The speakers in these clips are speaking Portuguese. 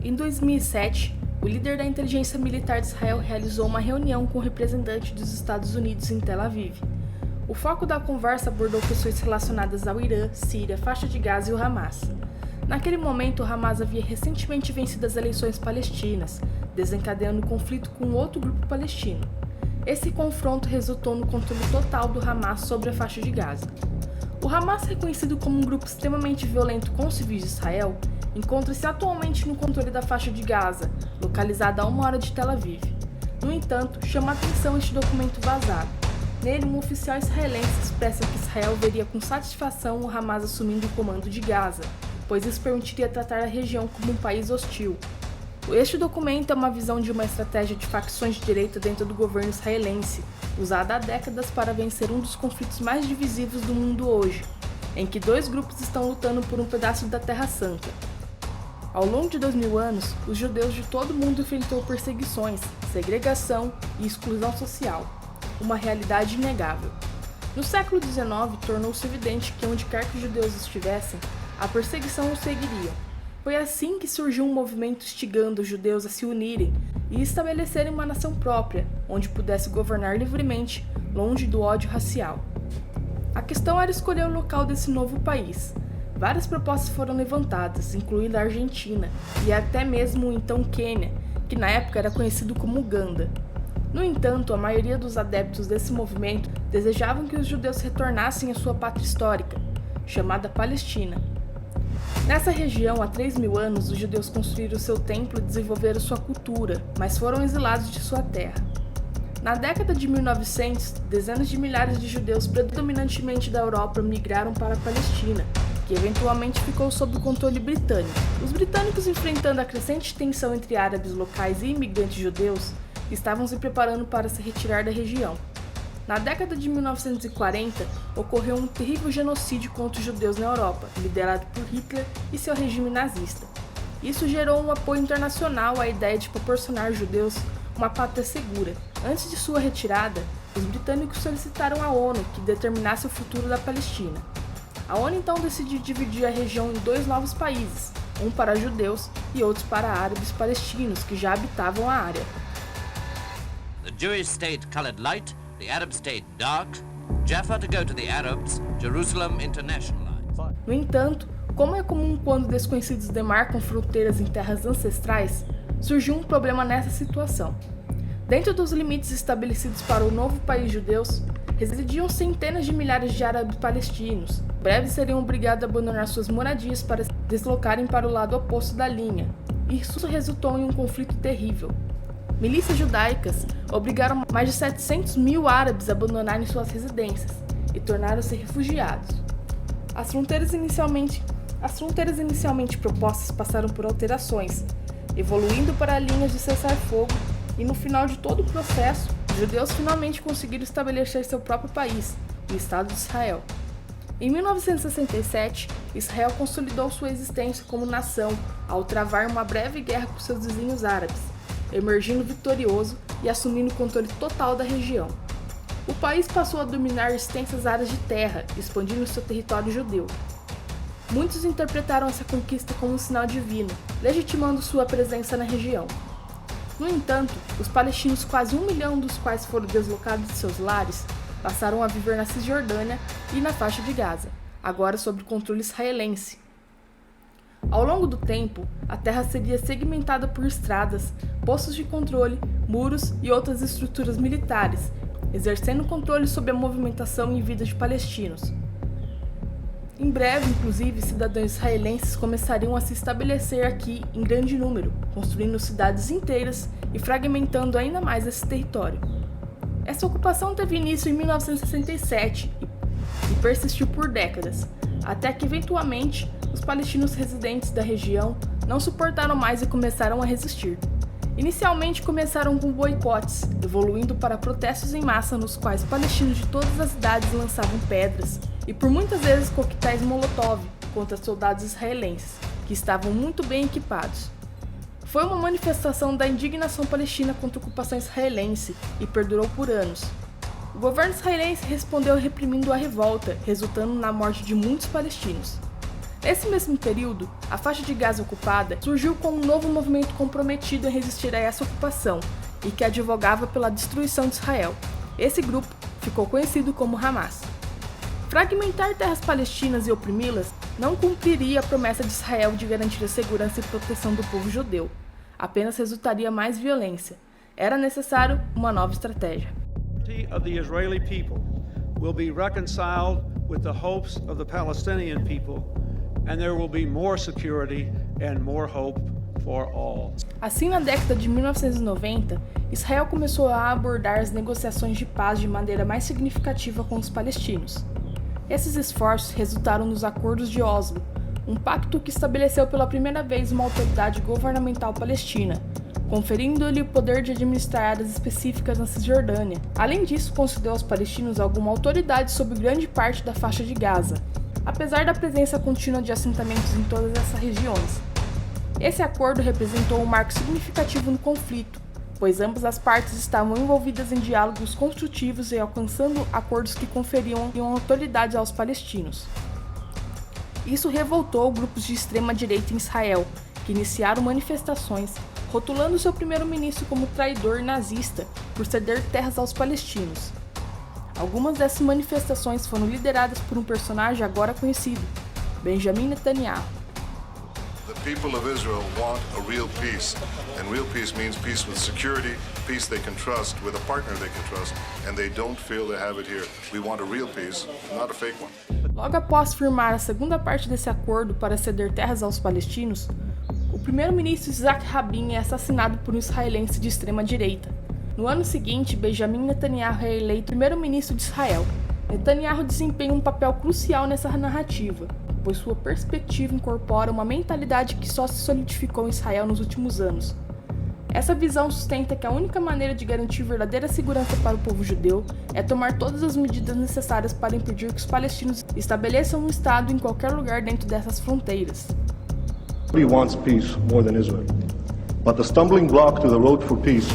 Em 2007, o líder da inteligência militar de Israel realizou uma reunião com representantes dos Estados Unidos em Tel Aviv. O foco da conversa abordou questões relacionadas ao Irã, Síria, faixa de Gaza e o Hamas. Naquele momento, o Hamas havia recentemente vencido as eleições palestinas, desencadeando conflito com outro grupo palestino. Esse confronto resultou no controle total do Hamas sobre a faixa de Gaza. O Hamas, reconhecido como um grupo extremamente violento com civis de Israel, encontra-se atualmente no controle da faixa de Gaza, localizada a 1 hora de Tel Aviv. No entanto, chama a atenção este documento vazado. Nele, um oficial israelense expressa que Israel veria com satisfação o Hamas assumindo o comando de Gaza, pois isso permitiria tratar a região como um país hostil. Este documento é uma visão de uma estratégia de facções de direita dentro do governo israelense, usada há décadas para vencer um dos conflitos mais divisivos do mundo hoje, em que dois grupos estão lutando por um pedaço da Terra Santa. Ao longo de 2000 anos, os judeus de todo o mundo enfrentou perseguições, segregação e exclusão social, uma realidade inegável. No século XIX, tornou-se evidente que onde quer que os judeus estivessem, a perseguição os seguiria. Foi assim que surgiu um movimento instigando os judeus a se unirem e estabelecerem uma nação própria, onde pudesse governar livremente, longe do ódio racial. A questão era escolher o local desse novo país. Várias propostas foram levantadas, incluindo a Argentina e até mesmo o então Quênia, que na época era conhecido como Uganda. No entanto, a maioria dos adeptos desse movimento desejavam que os judeus retornassem à sua pátria histórica, chamada Palestina. Nessa região, há 3.000 anos, os judeus construíram seu templo e desenvolveram sua cultura, mas foram exilados de sua terra. Na década de 1900, dezenas de milhares de judeus, predominantemente da Europa, migraram para a Palestina, que eventualmente ficou sob o controle britânico. Os britânicos, enfrentando a crescente tensão entre árabes locais e imigrantes judeus, estavam se preparando para se retirar da região. Na década de 1940, ocorreu um terrível genocídio contra os judeus na Europa, liderado por Hitler e seu regime nazista. Isso gerou um apoio internacional à ideia de proporcionar aos judeus uma pátria segura. Antes de sua retirada, os britânicos solicitaram à ONU que determinasse o futuro da Palestina. A ONU então decidiu dividir a região em dois novos países, um para judeus e outros para árabes palestinos que já habitavam a área. The Jewish state colored light, the Arab state dark, Jaffa to go to the Arabs, Jerusalem internationalized. No entanto, como é comum quando desconhecidos demarcam fronteiras em terras ancestrais, surgiu um problema nessa situação. Dentro dos limites estabelecidos para o novo país judeus, residiam centenas de milhares de árabes palestinos. Breves seriam obrigados a abandonar suas moradias para se deslocarem para o lado oposto da linha. Isso resultou em um conflito terrível. Milícias judaicas obrigaram mais de 700 mil árabes a abandonarem suas residências e tornaram-se refugiados. As fronteiras inicialmente propostas passaram por alterações, evoluindo para linhas de cessar-fogo, e no final de todo o processo, os judeus finalmente conseguiram estabelecer seu próprio país, o Estado de Israel. Em 1967, Israel consolidou sua existência como nação ao travar uma breve guerra com seus vizinhos árabes, emergindo vitorioso e assumindo o controle total da região. O país passou a dominar extensas áreas de terra, expandindo seu território judeu. Muitos interpretaram essa conquista como um sinal divino, legitimando sua presença na região. No entanto, os palestinos, quase 1 milhão dos quais foram deslocados de seus lares, passaram a viver na Cisjordânia e na faixa de Gaza, agora sob controle israelense. Ao longo do tempo, a terra seria segmentada por estradas, postos de controle, muros e outras estruturas militares, exercendo controle sobre a movimentação e vida de palestinos. Em breve, inclusive, cidadãos israelenses começariam a se estabelecer aqui em grande número, construindo cidades inteiras e fragmentando ainda mais esse território. Essa ocupação teve início em 1967 e persistiu por décadas, até que eventualmente os palestinos residentes da região não suportaram mais e começaram a resistir. Inicialmente começaram com boicotes, evoluindo para protestos em massa nos quais palestinos de todas as idades lançavam pedras e por muitas vezes coquetéis Molotov contra soldados israelenses, que estavam muito bem equipados. Foi uma manifestação da indignação palestina contra a ocupação israelense e perdurou por anos. O governo israelense respondeu reprimindo a revolta, resultando na morte de muitos palestinos. Nesse mesmo período, a faixa de Gaza ocupada surgiu como um novo movimento comprometido em resistir a essa ocupação e que advogava pela destruição de Israel. Esse grupo ficou conhecido como Hamas. Fragmentar terras palestinas e oprimi-las não cumpriria a promessa de Israel de garantir a segurança e proteção do povo judeu. Apenas resultaria mais violência. Era necessário uma nova estratégia. Of the Israeli people will be reconciled with the hopes of the Palestinian people, and there will be more security and more hope for all. Assim, na década de 1990, Israel começou a abordar as negociações de paz de maneira mais significativa com os palestinos. Esses esforços resultaram nos Acordos de Oslo, um pacto que estabeleceu pela primeira vez uma autoridade governamental palestina, conferindo-lhe o poder de administrar áreas específicas na Cisjordânia. Além disso, concedeu aos palestinos alguma autoridade sobre grande parte da faixa de Gaza, apesar da presença contínua de assentamentos em todas essas regiões. Esse acordo representou um marco significativo no conflito, pois ambas as partes estavam envolvidas em diálogos construtivos e alcançando acordos que conferiam autoridade aos palestinos. Isso revoltou grupos de extrema-direita em Israel, que iniciaram manifestações, rotulando seu primeiro-ministro como traidor nazista por ceder terras aos palestinos. Algumas dessas manifestações foram lideradas por um personagem agora conhecido, Benjamin Netanyahu. The people of Israel want a real peace, and real peace means peace with security, peace they can trust, with a partner they can trust, and they don't feel they have it here. We want a real peace, not a fake one. Logo após firmar a segunda parte desse acordo para ceder terras aos palestinos, o primeiro-ministro Isaac Rabin é assassinado por um israelense de extrema-direita. No ano seguinte, Benjamin Netanyahu é eleito primeiro-ministro de Israel. Netanyahu desempenha um papel crucial nessa narrativa, pois sua perspectiva incorpora uma mentalidade que só se solidificou em Israel nos últimos anos. Essa visão sustenta que a única maneira de garantir verdadeira segurança para o povo judeu é tomar todas as medidas necessárias para impedir que os palestinos estabeleçam um Estado em qualquer lugar dentro dessas fronteiras. Nobody wants peace more than Israel. But the stumbling block to the road for peace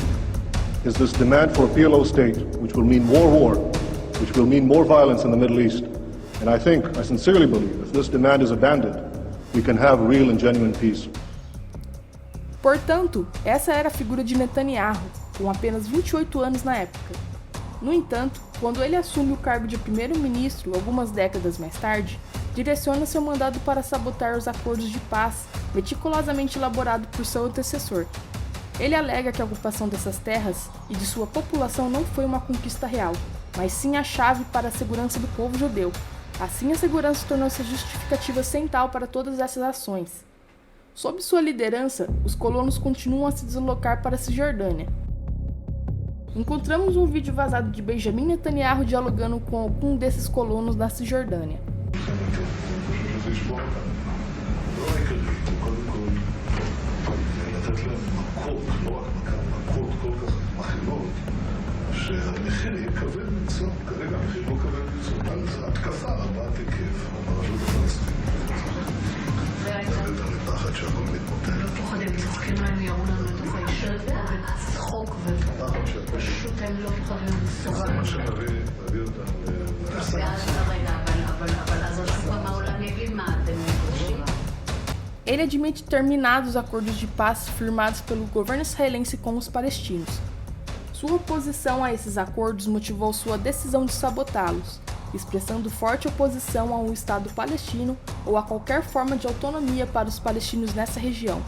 is this demand for a PLO state, which will mean more war, which will mean more violence in the Middle East. And I sincerely believe, if this demand is abandoned, we can have real and genuine peace. Portanto, essa era a figura de Netanyahu, com apenas 28 anos na época. No entanto, quando ele assume o cargo de primeiro-ministro algumas décadas mais tarde, direciona seu mandado para sabotar os acordos de paz meticulosamente elaborados por seu antecessor. Ele alega que a ocupação dessas terras e de sua população não foi uma conquista real, mas sim a chave para a segurança do povo judeu. Assim, a segurança tornou-se a justificativa central para todas essas ações. Sob sua liderança, os colonos continuam a se deslocar para a Cisjordânia. Encontramos um vídeo vazado de Benjamin Netanyahu dialogando com algum desses colonos na Cisjordânia. Ele admite terminados os acordos de paz firmados pelo governo israelense com os palestinos. Sua oposição a esses acordos motivou sua decisão de sabotá-los, expressando forte oposição a um Estado palestino ou a qualquer forma de autonomia para os palestinos nessa região.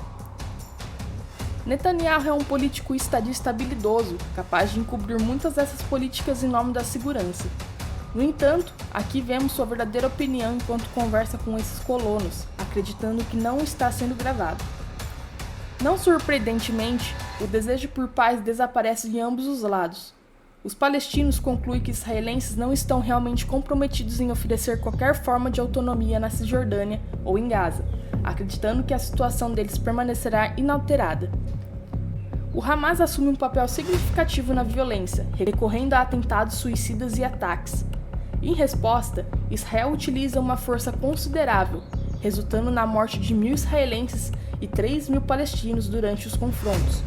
Netanyahu é um político estadista habilidoso, capaz de encobrir muitas dessas políticas em nome da segurança. No entanto, aqui vemos sua verdadeira opinião enquanto conversa com esses colonos, acreditando que não está sendo gravado. Não surpreendentemente, o desejo por paz desaparece de ambos os lados. Os palestinos concluem que israelenses não estão realmente comprometidos em oferecer qualquer forma de autonomia na Cisjordânia ou em Gaza, acreditando que a situação deles permanecerá inalterada. O Hamas assume um papel significativo na violência, recorrendo a atentados suicidas e ataques. Em resposta, Israel utiliza uma força considerável, resultando na morte de 1.000 israelenses e 3.000 palestinos durante os confrontos.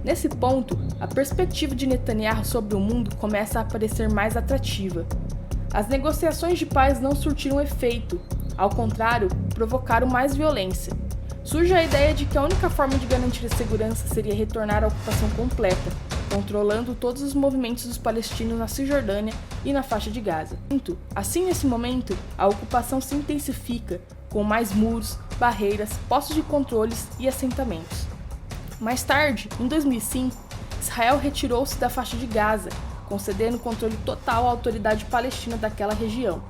Nesse ponto, a perspectiva de Netanyahu sobre o mundo começa a parecer mais atrativa. As negociações de paz não surtiram efeito. Ao contrário, provocaram mais violência. Surge a ideia de que a única forma de garantir a segurança seria retornar à ocupação completa, controlando todos os movimentos dos palestinos na Cisjordânia e na faixa de Gaza. Assim, nesse momento, a ocupação se intensifica, com mais muros, barreiras, postos de controles e assentamentos. Mais tarde, em 2005, Israel retirou-se da faixa de Gaza, concedendo controle total à autoridade palestina daquela região.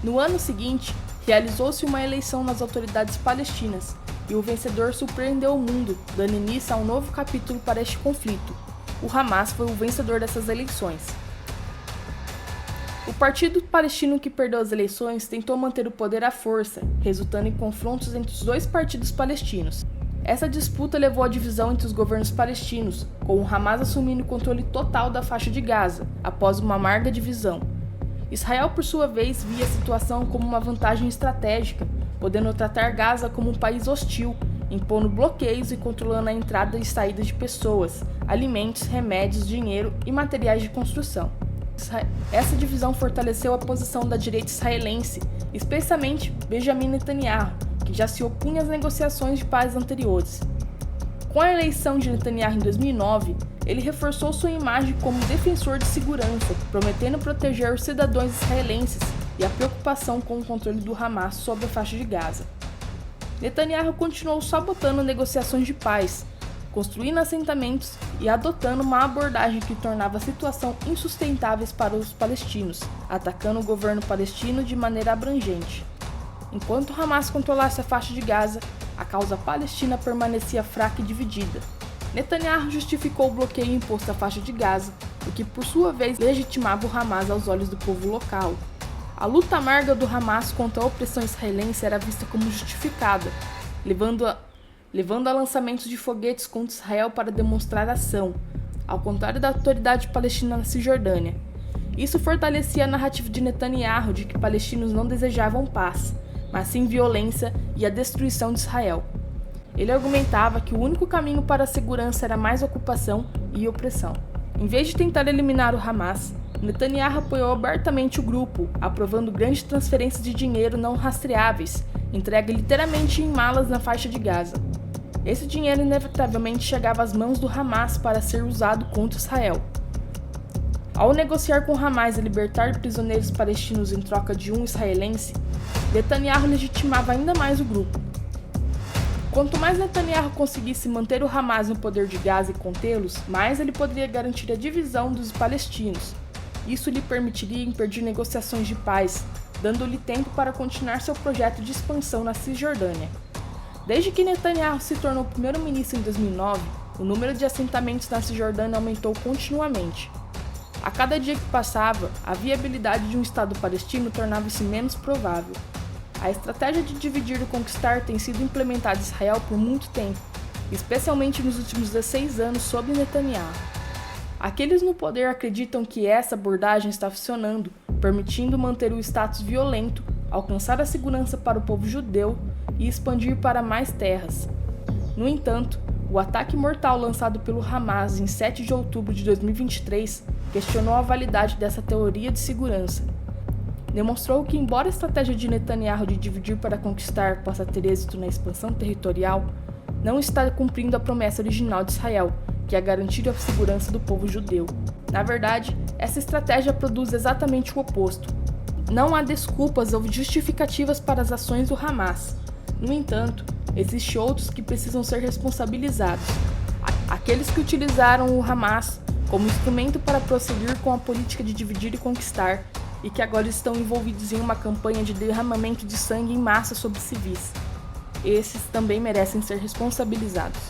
No ano seguinte, realizou-se uma eleição nas autoridades palestinas, e o vencedor surpreendeu o mundo, dando início a um novo capítulo para este conflito. O Hamas foi o vencedor dessas eleições. O partido palestino que perdeu as eleições tentou manter o poder à força, resultando em confrontos entre os dois partidos palestinos. Essa disputa levou à divisão entre os governos palestinos, com o Hamas assumindo o controle total da faixa de Gaza, após uma amarga divisão. Israel, por sua vez, via a situação como uma vantagem estratégica, podendo tratar Gaza como um país hostil, impondo bloqueios e controlando a entrada e saída de pessoas, alimentos, remédios, dinheiro e materiais de construção. Essa divisão fortaleceu a posição da direita israelense, especialmente Benjamin Netanyahu, que já se opunha às negociações de paz anteriores. Com a eleição de Netanyahu em 2009, ele reforçou sua imagem como defensor de segurança, prometendo proteger os cidadãos israelenses e a preocupação com o controle do Hamas sobre a faixa de Gaza. Netanyahu continuou sabotando negociações de paz, construindo assentamentos e adotando uma abordagem que tornava a situação insustentável para os palestinos, atacando o governo palestino de maneira abrangente. Enquanto Hamas controlasse a faixa de Gaza, a causa palestina permanecia fraca e dividida. Netanyahu justificou o bloqueio imposto à faixa de Gaza, o que por sua vez legitimava o Hamas aos olhos do povo local. A luta amarga do Hamas contra a opressão israelense era vista como justificada, levando a lançamentos de foguetes contra Israel para demonstrar ação, ao contrário da autoridade palestina na Cisjordânia. Isso fortalecia a narrativa de Netanyahu de que palestinos não desejavam paz, mas sim violência e a destruição de Israel. Ele argumentava que o único caminho para a segurança era mais ocupação e opressão. Em vez de tentar eliminar o Hamas, Netanyahu apoiou abertamente o grupo, aprovando grandes transferências de dinheiro não rastreáveis, entregue literalmente em malas na faixa de Gaza. Esse dinheiro inevitavelmente chegava às mãos do Hamas para ser usado contra Israel. Ao negociar com o Hamas e libertar prisioneiros palestinos em troca de um israelense, Netanyahu legitimava ainda mais o grupo. Quanto mais Netanyahu conseguisse manter o Hamas no poder de Gaza e contê-los, mais ele poderia garantir a divisão dos palestinos. Isso lhe permitiria impedir negociações de paz, dando-lhe tempo para continuar seu projeto de expansão na Cisjordânia. Desde que Netanyahu se tornou primeiro-ministro em 2009, o número de assentamentos na Cisjordânia aumentou continuamente. A cada dia que passava, a viabilidade de um Estado palestino tornava-se menos provável. A estratégia de dividir e conquistar tem sido implementada em Israel por muito tempo, especialmente nos últimos 16 anos sob Netanyahu. Aqueles no poder acreditam que essa abordagem está funcionando, permitindo manter o status violento, alcançar a segurança para o povo judeu e expandir para mais terras. No entanto, o ataque mortal lançado pelo Hamas em 7 de outubro de 2023 questionou a validade dessa teoria de segurança. Demonstrou que, embora a estratégia de Netanyahu de dividir para conquistar possa ter êxito na expansão territorial, não está cumprindo a promessa original de Israel, que é garantir a segurança do povo judeu. Na verdade, essa estratégia produz exatamente o oposto. Não há desculpas ou justificativas para as ações do Hamas. No entanto, existem outros que precisam ser responsabilizados. Aqueles que utilizaram o Hamas como instrumento para prosseguir com a política de dividir e conquistar, e que agora estão envolvidos em uma campanha de derramamento de sangue em massa sobre civis. Esses também merecem ser responsabilizados.